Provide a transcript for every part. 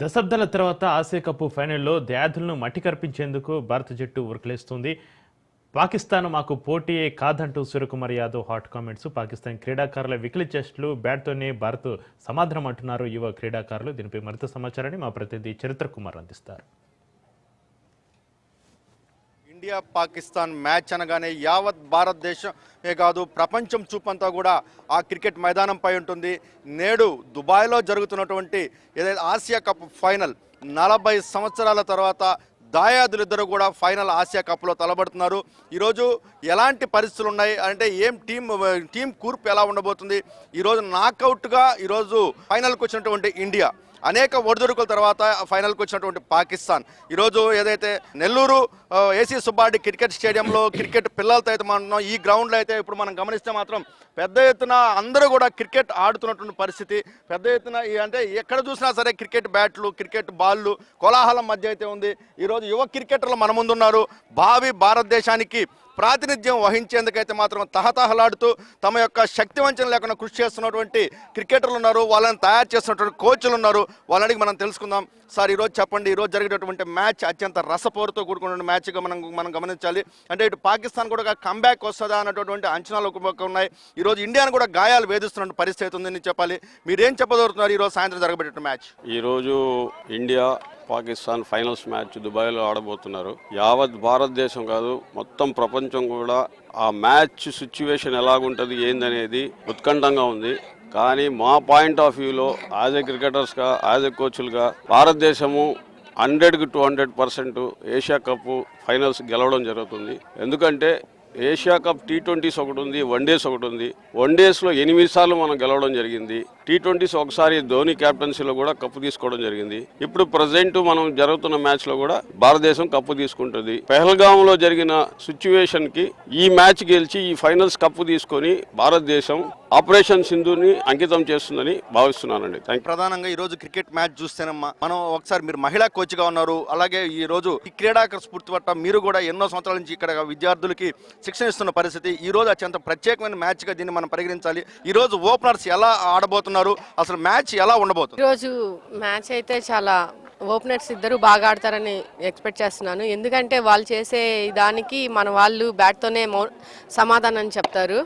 దశాబ్దాల తర్వాత Asia cup ఫైనల్లో దాయాదులను మట్టి కర్పించేందుకు భారత జట్టు ఉరకలేస్తుంది. పాకిస్తాన్ మాకు పోటీయే కాదంటూ సూర్యకుమార్ యాదవ్ హాట్ కామెంట్స్. పాకిస్తాన్ క్రీడాకారుల వికిలి చేష్టలు బ్యాట్తోనే భారత్ సమాధానం అంటున్నారు యువ క్రీడాకారులు. దీనిపై మరింత సమాచారాన్ని మా ప్రతినిధి చరిత్ర కుమార్ అందిస్తారు. ఇండియా పాకిస్తాన్ మ్యాచ్ అనగానే యావత్ భారతదేశమే కాదు ప్రపంచం చూపంతా కూడా ఆ క్రికెట్ మైదానంపై ఉంటుంది. నేడు దుబాయ్లో జరుగుతున్నటువంటి ఏదైతే ఆసియా కప్ ఫైనల్ 40 సంవత్సరాల తర్వాత దాయాదులిద్దరూ కూడా ఫైనల్ ఆసియా కప్లో తలబడుతున్నారు. ఈరోజు ఎలాంటి పరిస్థితులు ఉన్నాయి అంటే టీం కూర్పు ఎలా ఉండబోతుంది, ఈరోజు నాకౌట్గా ఈరోజు ఫైనల్కి వచ్చినటువంటి ఇండియా, అనేక ఒడిదుడుకుల తర్వాత ఫైనల్కి వచ్చినటువంటి పాకిస్తాన్, ఈరోజు ఏదైతే నెల్లూరు ఏసీ సుబ్బారెడ్డి క్రికెట్ స్టేడియంలో క్రికెట్ పిల్లలతో అయితే మనం ఈ గ్రౌండ్లో అయితే ఇప్పుడు మనం గమనిస్తే మాత్రం పెద్ద ఎత్తున అందరూ కూడా క్రికెట్ ఆడుతున్నటువంటి పరిస్థితి. పెద్ద ఎత్తున అంటే ఎక్కడ చూసినా సరే క్రికెట్ బ్యాట్లు, క్రికెట్ బాళ్ళు కోలాహలం మధ్య అయితే ఉంది. ఈరోజు యువ క్రికెటర్లు మన ముందున్నారు. భావి భారతదేశానికి ప్రాతినిధ్యం వహించేందుకైతే మాత్రం తహతహలాడుతూ తమ యొక్క శక్తి వంచన లేకుండా కృషి చేస్తున్నటువంటి క్రికెటర్లు ఉన్నారు. వాళ్ళని తయారు చేస్తున్నటువంటి కోచ్లు ఉన్నారు. వాళ్ళని మనం తెలుసుకుందాం. సార్, ఈరోజు చెప్పండి, ఈరోజు జరిగేటటువంటి మ్యాచ్ అత్యంత రసపోరుతో కూడుకున్న మ్యాచ్గా మనం గమనించాలి. అంటే ఇటు పాకిస్తాన్ కూడా కంబ్యాక్ వస్తుందా అన్నటువంటి అంచనాలు ఉన్నాయి. ఈరోజు ఇండియాను కూడా గాయాలు వేధిస్తున్న పరిస్థితి ఉందని చెప్పాలి. మీరేం చెప్పదలుచుకున్నారు ఈరోజు సాయంత్రం జరగబెట్టిన మ్యాచ్? ఈరోజు ఇండియా పాకిస్తాన్ ఫైనల్స్ మ్యాచ్ దుబాయ్లో ఆడబోతున్నారు. యావత్ భారతదేశం కాదు మొత్తం ప్రపంచం కూడా ఆ మ్యాచ్ సిచ్యువేషన్ ఎలాగుంటుంది ఏందనేది ఉత్కంఠంగా ఉంది. కానీ మా పాయింట్ ఆఫ్ వ్యూలో యాజ్ ఏ క్రికెటర్స్గా, యాజ్ ఏ కోచ్లుగా భారతదేశము 100కి 200% ఏషియా కప్ ఫైనల్స్ గెలవడం జరుగుతుంది. ఎందుకంటే ఏషియా కప్ T20s ఒకటి ఉంది, వన్డేస్ ఒకటి ఉంది. వన్డేస్లో 8 సార్లు మనం గెలవడం జరిగింది. T20s ఒకసారి ధోని క్యాప్టెన్సీలో కూడా కప్పు తీసుకోవడం జరిగింది. ఇప్పుడు ప్రజెంట్ మనం జరుగుతున్న మ్యాచ్లో కూడా భారతదేశం కప్పు తీసుకుంటుంది. పెహల్గాంలో జరిగిన సిచ్యువేషన్కి ఈ మ్యాచ్ గెలిచి ఈ ఫైనల్స్ కప్పు తీసుకొని భారతదేశం ఆపరేషన్ సింధూని అంకితం చేస్తుందని భావిస్తున్నానండి. ప్రధానంగా ఈ రోజు క్రికెట్ మ్యాచ్ చూస్తేనమ్మా మనం ఒకసారి మీరు మహిళా కోచ్గా ఉన్నారు. అలాగే ఈ రోజు ఈ క్రీడాకార స్ఫూర్తి పట్ల మీరు కూడా ఎన్నో సంవత్సరాల నుంచి ఇక్కడ విద్యార్థులకి శిక్షణ ఇస్తున్న పరిస్థితి. ఈ రోజు అత్యంత ప్రత్యేకమైన మ్యాచ్గా దీన్ని మనం పరిగణించాలి. ఈ రోజు ఓపెనర్స్ ఎలా ఆడబోతున్నారు, అసలు మ్యాచ్ ఎలా ఉండబోతుంది? ఈరోజు మ్యాచ్ అయితే చాలా ఓపెనర్స్ ఇద్దరు బాగా ఆడతారని ఎక్స్పెక్ట్ చేస్తున్నాను. ఎందుకంటే వాళ్ళు చేసే దానికి మన వాళ్ళు బ్యాట్తోనే సమాధానం చెప్తారు.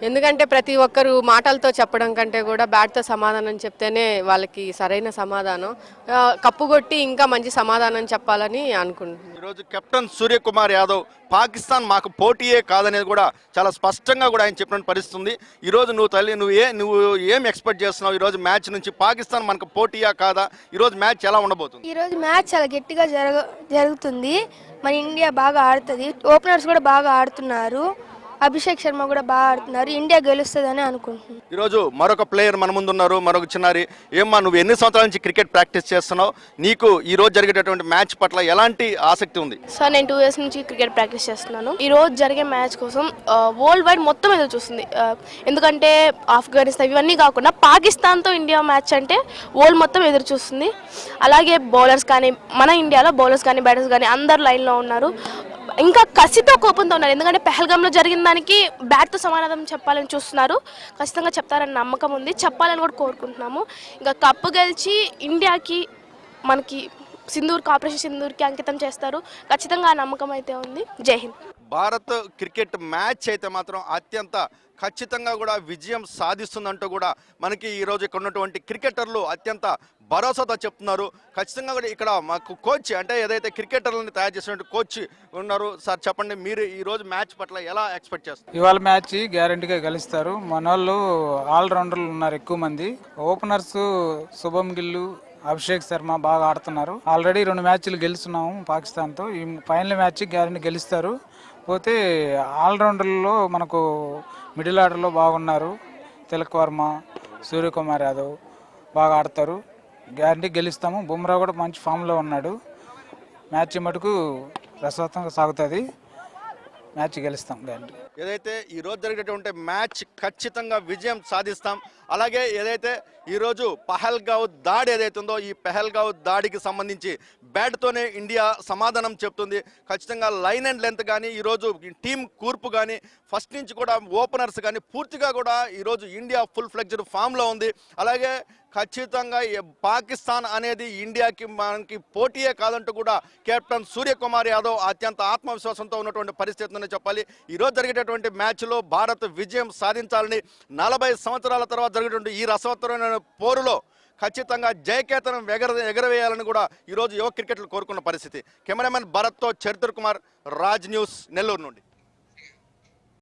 ఎందుకంటే ప్రతి ఒక్కరు మాటలతో చెప్పడం కంటే కూడా బ్యాట్తో సమాధానం చెప్తేనే వాళ్ళకి సరైన సమాధానం. కప్పు కొట్టి ఇంకా మంచి సమాధానం చెప్పాలని అనుకుంటున్నాను. ఈరోజు కెప్టెన్ సూర్యకుమార్ యాదవ్ పాకిస్తాన్ మాకు పోటీయే కాదనేది కూడా చాలా స్పష్టంగా కూడా ఆయన చెప్పిన పరిస్థితుంది. ఈరోజు నువ్వు ఏం ఎక్స్పెక్ట్ చేస్తున్నావు ఈరోజు మ్యాచ్ నుంచి? పాకిస్తాన్ మనకు పోటీయా కాదా? ఈరోజు మ్యాచ్ ఎలా ఉండబోతుంది? ఈరోజు మ్యాచ్ చాలా గట్టిగా జరుగుతుంది. మన ఇండియా బాగా ఆడుతుంది. ఓపెనర్స్ కూడా బాగా ఆడుతున్నారు. అభిషేక్ శర్మ కూడా బాగా ఆడుతున్నారు. ఇండియా గెలుస్తుందని అనుకుంటున్నాను. ఈరోజు మరొక ప్లేయర్ మన ముందు ఉన్నారు, మరొక చిన్నారి. ఏమ్మా, నువ్వు ఎన్ని సంవత్సరాల నుంచి క్రికెట్ ప్రాక్టీస్ చేస్తున్నావు? నీకు ఈ రోజు జరిగేటటువంటి మ్యాచ్ పట్ల ఎలాంటి ఆసక్తి ఉంది? సార్, నేను 2 years నుంచి క్రికెట్ ప్రాక్టీస్ చేస్తున్నాను. ఈ రోజు జరిగే మ్యాచ్ కోసం వరల్డ్ వైడ్ మొత్తం ఎదురు చూస్తుంది. ఎందుకంటే ఆఫ్ఘనిస్తాన్ ఇవన్నీ కాకుండా పాకిస్తాన్తో ఇండియా మ్యాచ్ అంటే వరల్డ్ మొత్తం ఎదురు చూస్తుంది. అలాగే బౌలర్స్ కానీ, మన ఇండియాలో బౌలర్స్ కానీ బ్యాటర్స్ కానీ అందరు లైన్లో ఉన్నారు. ఇంకా కసితో కోపంతో ఉన్నారు. ఎందుకంటే పెహల్గాంలో జరిగిన దానికి బ్యాట్తో సమాధానం చెప్పాలని చూస్తున్నారు. ఖచ్చితంగా చెప్తారని నమ్మకం ఉంది. చెప్పాలని కూడా కోరుకుంటున్నాము. ఇంకా కప్పు గెలిచి ఇండియాకి, మనకి ఆపరేషన్ సింధూర్కి అంకితం చేస్తారు. ఖచ్చితంగా ఆ నమ్మకం అయితే ఉంది. జై హింద్. భారత్ క్రికెట్ మ్యాచ్ అయితే మాత్రం అత్యంత ఖచ్చితంగా కూడా విజయం సాధిస్తుందంటూ కూడా మనకి ఈరోజు ఇక్కడ ఉన్నటువంటి క్రికెటర్లు అత్యంత భరోసాతో చెప్తున్నారు. ఖచ్చితంగా కూడా ఇక్కడ మాకు కోచ్ అంటే ఏదైతే క్రికెటర్లని తయారు చేసినటువంటి కోచ్ ఉన్నారు. సార్ చెప్పండి, మీరు ఈరోజు మ్యాచ్ పట్ల ఎలా ఎక్స్పెక్ట్ చేస్తారు? ఇవాళ మ్యాచ్ గ్యారంటీగా గెలుస్తారు. మన వాళ్ళు ఆల్రౌండర్లు ఉన్నారు ఎక్కువ మంది. ఓపెనర్స్ శుభం గిల్లు, అభిషేక్ శర్మ బాగా ఆడుతున్నారు. ఆల్రెడీ 2 మ్యాచ్లు గెలుస్తున్నాము పాకిస్తాన్తో. ఈ ఫైనల్ మ్యాచ్ గ్యారంటీ గెలుస్తారు. పోతే ఆల్రౌండర్లో మనకు మిడిల్ ఆర్డర్లో బాగున్నారు. తిలక్ వర్మ, సూర్యకుమార్ యాదవ్ బాగా ఆడతారు. గ్యారంటీ గెలుస్తాము. బుమ్రా కూడా మంచి ఫామ్లో ఉన్నాడు. మ్యాచ్ మటుకు రసవత్తంగా సాగుతుంది. మ్యాచ్ గెలుస్తాం గ్యారంటీ. ఏదైతే ఈరోజు జరిగేటువంటి మ్యాచ్ ఖచ్చితంగా విజయం సాధిస్తాం. అలాగే ఏదైతే ఈరోజు పహల్గావ్ దాడి ఏదైతే ఉందో ఈ పహల్గావ్ దాడికి సంబంధించి బ్యాట్తోనే ఇండియా సమాధానం చెప్తుంది. ఖచ్చితంగా లైన్ అండ్ లెంత్ కానీ ఈరోజు టీం కూర్పు కానీ ఫస్ట్ నుంచి కూడా ఓపెనర్స్ కానీ పూర్తిగా కూడా ఈరోజు ఇండియా ఫుల్ ఫ్లెడ్జ్డ్ ఫామ్లో ఉంది. అలాగే ఖచ్చితంగా పాకిస్తాన్ అనేది ఇండియాకి మనకి పోటీయే కాదంటూ కూడా కెప్టెన్ సూర్యకుమార్ యాదవ్ అత్యంత ఆత్మవిశ్వాసంతో ఉన్నటువంటి పరిస్థితి ఉందని చెప్పాలి. ఈరోజు జరిగేటటువంటి మ్యాచ్లో భారత్ విజయం సాధించాలని 40 సంవత్సరాల తర్వాత జరిగేటువంటి ఈ రసవత్తరమైన పోరులో ఖచ్చితంగా జయకేతనం ఎగరవేయాలని కూడా ఈరోజు యువ క్రికెట్లు కోరుకున్న పరిస్థితి. కెమెరామెన్ భరత్తో చరిత్ర కుమార్, రాజ్ న్యూస్, నెల్లూరు నుండి.